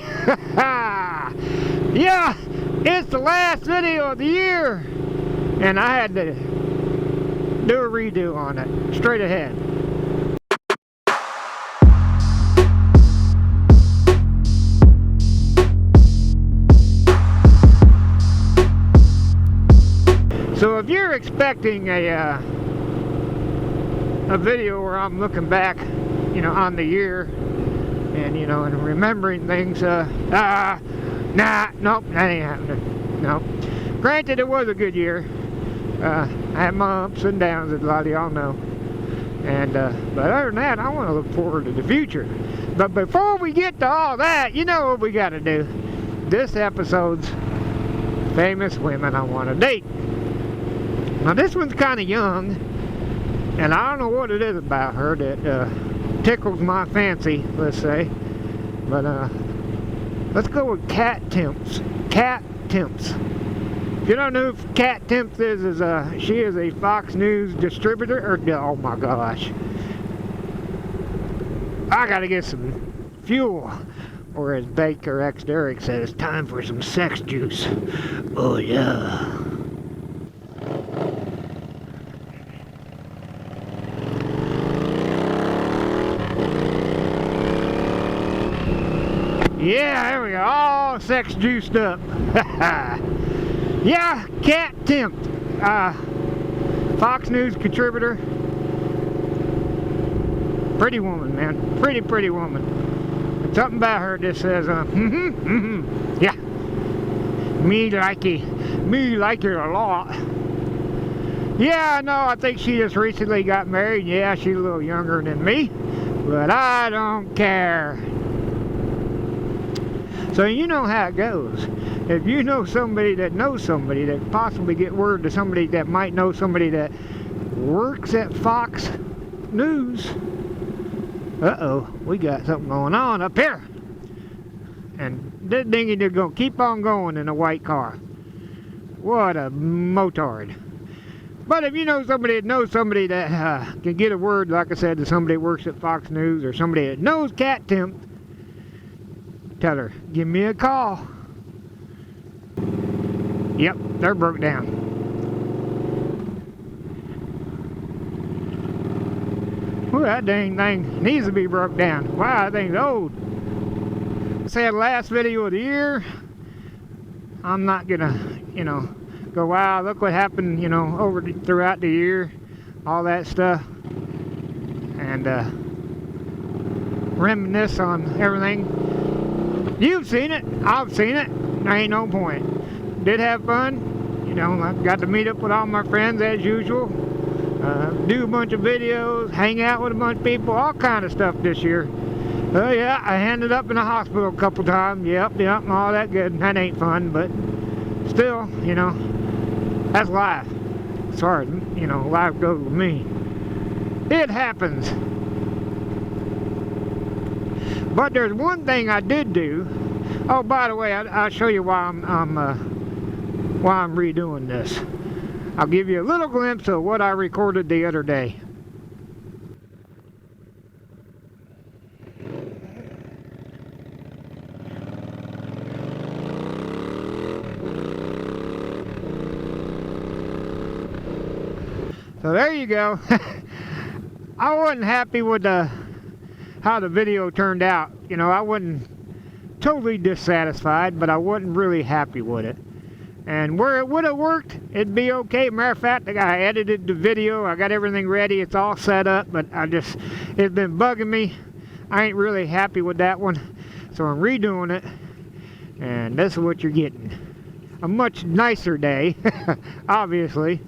everybody! Yeah, it's the last video of the year, and I had to do a redo on it, straight ahead. So if you're expecting a video where I'm looking back, you know, on the year, and you know, and remembering things, nope, that ain't happening. Nope. Granted, it was a good year. I had my ups and downs, as a lot of y'all know. And but other than that, I want to look forward to the future. But before we get to all that, you know what we got to do. This episode's famous women I want to date. Now this one's kind of young, and I don't know what it is about her that tickles my fancy, let's say. But let's go with Kat Timpz. Kat Timpz. If you don't know who Kat Timpz is she is a Fox News distributor. Oh my gosh. I gotta get some fuel. Or as Baker X Derrick said, it's time for some sex juice. Oh yeah. Yeah, there we go. All sex juiced up. Yeah, Kat Timpz. Fox News contributor. Pretty woman, man. Pretty woman. And something about her that says, yeah. Me like her a lot. Yeah, no, I think she just recently got married. Yeah, she's a little younger than me. But I don't care. So you know how it goes. If you know somebody that knows somebody that possibly get word to somebody that might know somebody that works at Fox News, uh-oh, we got something going on up here. And this dingy is going to keep on going in a white car. What a motard. But if you know somebody that knows somebody that can get a word, like I said, to somebody that works at Fox News or somebody that knows Kat Timpz, tell her, give me a call. Yep, they're broke down. Ooh, that dang thing needs to be broke down. Wow, that thing's old. Say the last video of the year. I'm not gonna, you know, go, wow, look what happened, you know, throughout the year. All that stuff. And reminisce on everything. You've seen it. I've seen it. There ain't no point. Did have fun. You know, I got to meet up with all my friends as usual. Do a bunch of videos. Hang out with a bunch of people. All kind of stuff this year. Oh yeah, I ended up in the hospital a couple times. Yep, and all that good. That ain't fun, but still, you know, that's life. Sorry, you know, life goes with me. It happens. But there's one thing I did do. Oh, by the way, I'll show you why I'm redoing this. I'll give you a little glimpse of what I recorded the other day. So there you go. I wasn't happy with how the video turned out. You know, I wasn't totally dissatisfied, but I wasn't really happy with it. And where it would have worked, it'd be okay. Matter of fact, I edited the video, I got everything ready, it's all set up, but it's been bugging me. I ain't really happy with that one, so I'm redoing it, and this is what you're getting. A much nicer day, obviously.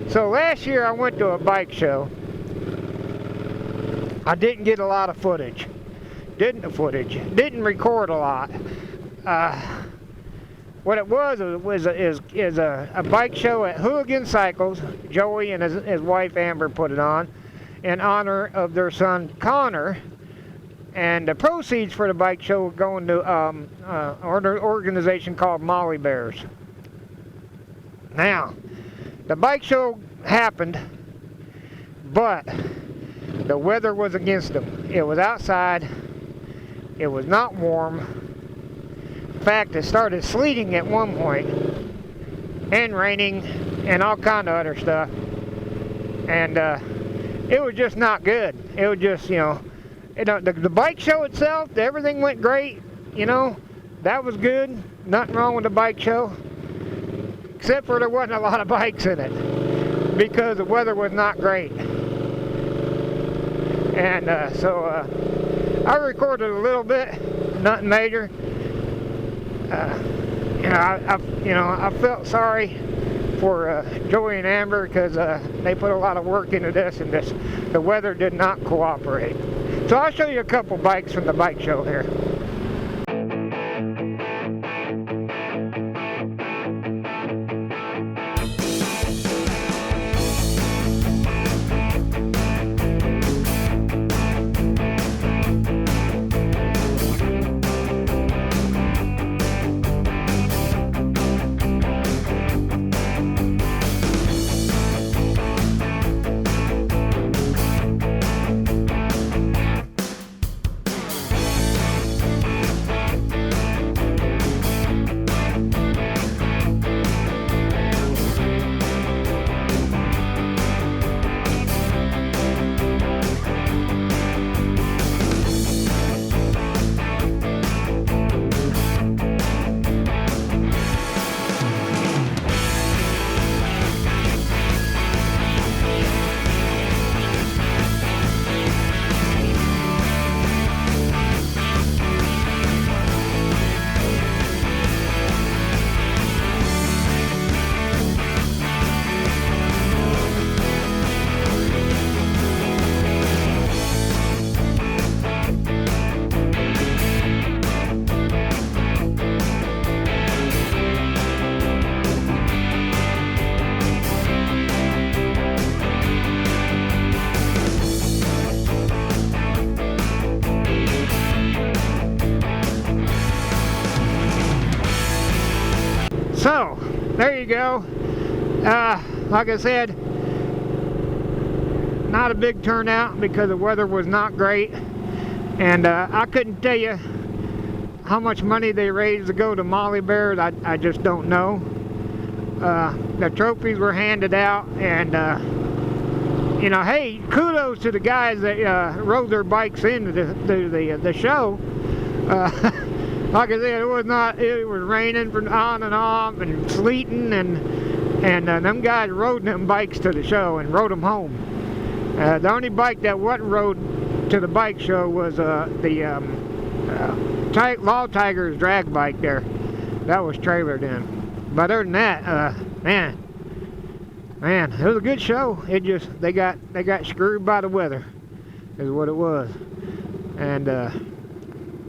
So last year I went to a bike show. I didn't get a lot of footage. Didn't record a lot. What it was a bike show at Hooligan Cycles. Joey and his wife Amber put it on in honor of their son Connor. And the proceeds for the bike show were going to an organization called Molly Bears. Now, the bike show happened, but the weather was against them. It was outside. It was not warm. In fact, it started sleeting at one point, and raining, and all kind of other stuff. And it was just not good. It was just, the bike show itself, everything went great. That was good. Nothing wrong with the bike show, except for there wasn't a lot of bikes in it because the weather was not great. And so I recorded a little bit, nothing major. I felt sorry for Joey and Amber because they put a lot of work into this, and the weather did not cooperate. So I'll show you a couple bikes from the bike show here. So, there you go. Like I said, not a big turnout because the weather was not great. And I couldn't tell you how much money they raised to go to Molly Bears. I just don't know. The trophies were handed out, and hey, kudos to the guys that rode their bikes into the show. Like I said, it was raining from on and off and sleeting, and them guys rode them bikes to the show and rode them home. The only bike that wasn't rode to the bike show was the Law Tigers drag bike there. That was trailered in. But other than that, man, it was a good show. It just they got screwed by the weather, is what it was. And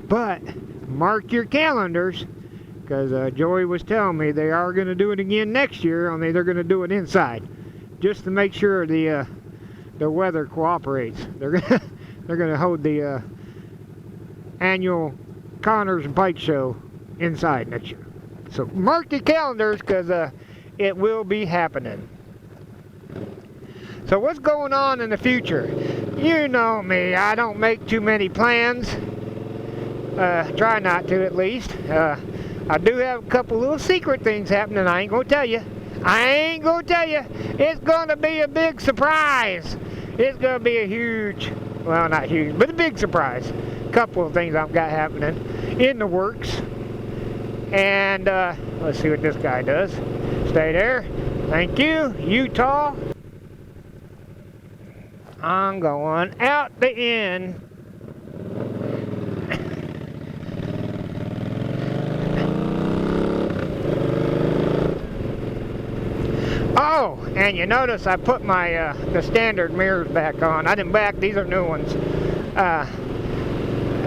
but mark your calendars, because Joey was telling me they are going to do it again next year, only they're going to do it inside, just to make sure the weather cooperates. They're going to hold the annual Connors Bike Show inside next year. So mark your calendars, because it will be happening. So what's going on in the future? You know me, I don't make too many plans. Try not to, at least. I do have a couple little secret things happening. I ain't gonna tell you. It's gonna be a big surprise. It's gonna be a huge, well, not huge, but a big surprise. Couple of things I've got happening in the works. And let's see what this guy does. Stay there. Thank you, Utah. I'm going out the end. Oh, and you notice I put my the standard mirrors back on. I didn't back, these are new ones.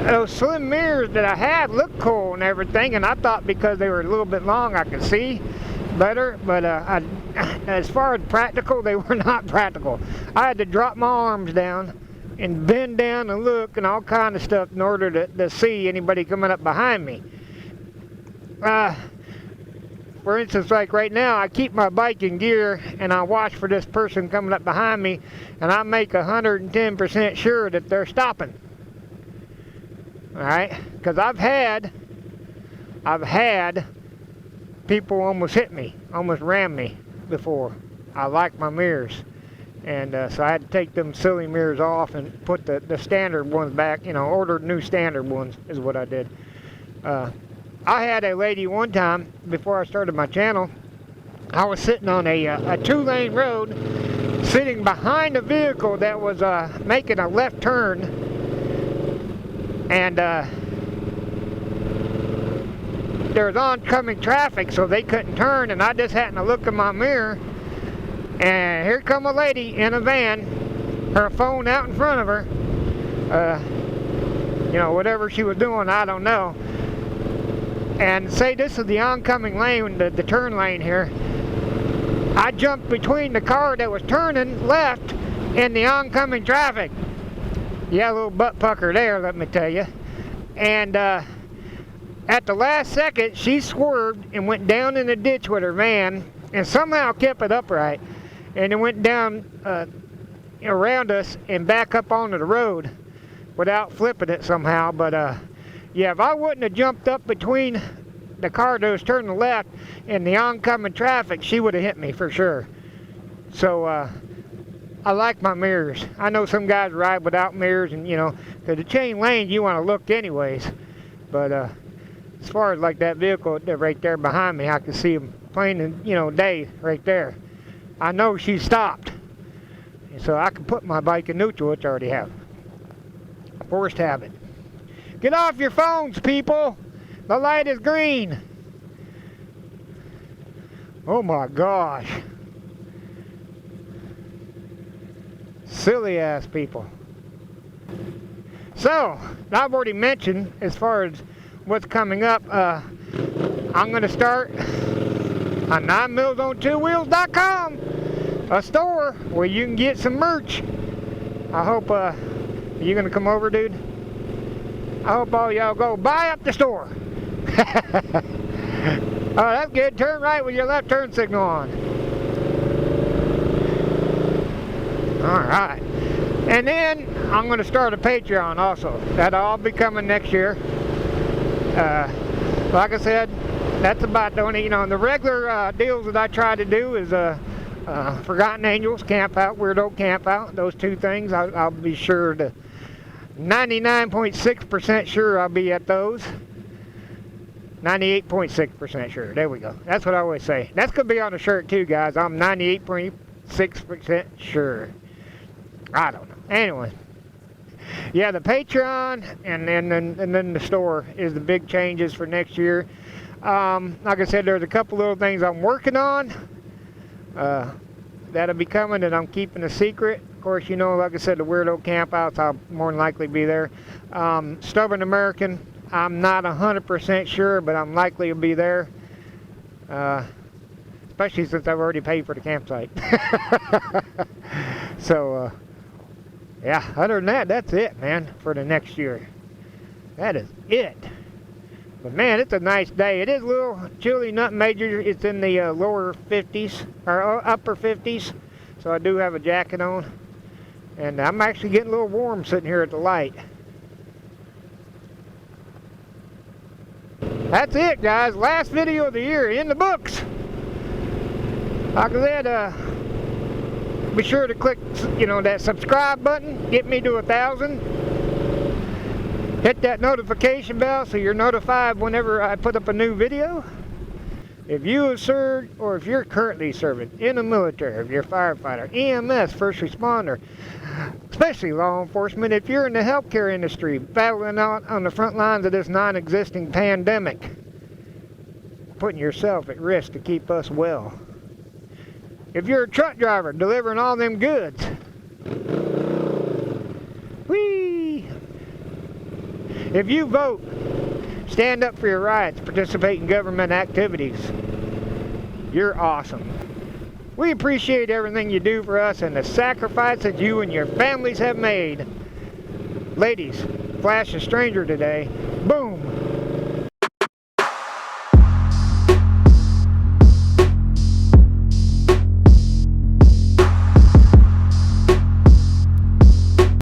Those slim mirrors that I had looked cool and everything, and I thought because they were a little bit long I could see better, but as far as practical, they were not practical. I had to drop my arms down and bend down and look and all kind of stuff in order to see anybody coming up behind me. For instance, like right now, I keep my bike in gear and I watch for this person coming up behind me, and I make 110% sure that they're stopping. Alright? Because I've had people almost hit me, almost ram me before. I like my mirrors. And so I had to take them silly mirrors off and put the standard ones back, you know, ordered new standard ones is what I did. I had a lady one time, before I started my channel, I was sitting on a two-lane road, sitting behind a vehicle that was making a left turn, and there was oncoming traffic, so they couldn't turn, and I just happened to look in my mirror, and here come a lady in a van, her phone out in front of her, you know, whatever she was doing, I don't know. And say this is the oncoming lane, the turn lane here. I jumped between the car that was turning left and the oncoming traffic. Yeah, a little butt pucker there, let me tell you. And at the last second, she swerved and went down in the ditch with her van and somehow kept it upright. And it went down around us and back up onto the road without flipping it somehow. But yeah, if I wouldn't have jumped up between the car that was turning left and the oncoming traffic, she would have hit me for sure. So I like my mirrors. I know some guys ride without mirrors, and you know, because the chain lane you want to look anyways. But as far as like that vehicle right there behind me, I can see them plain and, you know, day right there. I know she stopped, so I can put my bike in neutral, which I already have. Forced habit. Get off your phones, people. The light is green. Oh my gosh. Silly ass people. So, I've already mentioned as far as what's coming up, I'm going to start on 9millsonTwoWheels.com, a store where you can get some merch. I hope you're going to come over, dude. I hope all y'all go buy up the store. Oh, that's good. Turn right with your left turn signal on. Alright. And then I'm going to start a Patreon also. That'll all be coming next year. Like I said, that's about the only, you know, the regular deals that I try to do is Forgotten Angels, Camp Out, Weirdo Camp Out. Those two things, I'll be sure to, 99.6% sure I'll be at those. 98.6% sure. There we go. That's what I always say. That's going to be on the shirt too, guys. I'm 98.6% sure. I don't know. Anyway. Yeah, the Patreon and then the store is the big changes for next year. Like I said, there's a couple little things I'm working on. That'll be coming, and I'm keeping a secret. Of course, you know, like I said, the Weirdo Campouts, I'll more than likely be there. Stubborn American, I'm not 100% sure, but I'm likely to be there. Especially since I've already paid for the campsite. So, yeah, other than that, that's it, man, for the next year. That is it. But, man, it's a nice day. It is a little chilly, nothing major. It's in the lower 50s, or upper 50s. So I do have a jacket on. And I'm actually getting a little warm sitting here at the light. That's it, guys. Last video of the year in the books. Like I said, be sure to click, you know, that subscribe button. Get me to 1,000. Hit that notification bell so you're notified whenever I put up a new video. If you have served, or if you're currently serving in the military, if you're a firefighter, EMS, first responder, especially law enforcement, if you're in the healthcare industry, battling out on the front lines of this non-existing pandemic, putting yourself at risk to keep us well. If you're a truck driver, delivering all them goods, whee! If you vote, stand up for your rights, participate in government activities, you're awesome. We appreciate everything you do for us and the sacrifices you and your families have made. Ladies, flash a stranger today. Boom!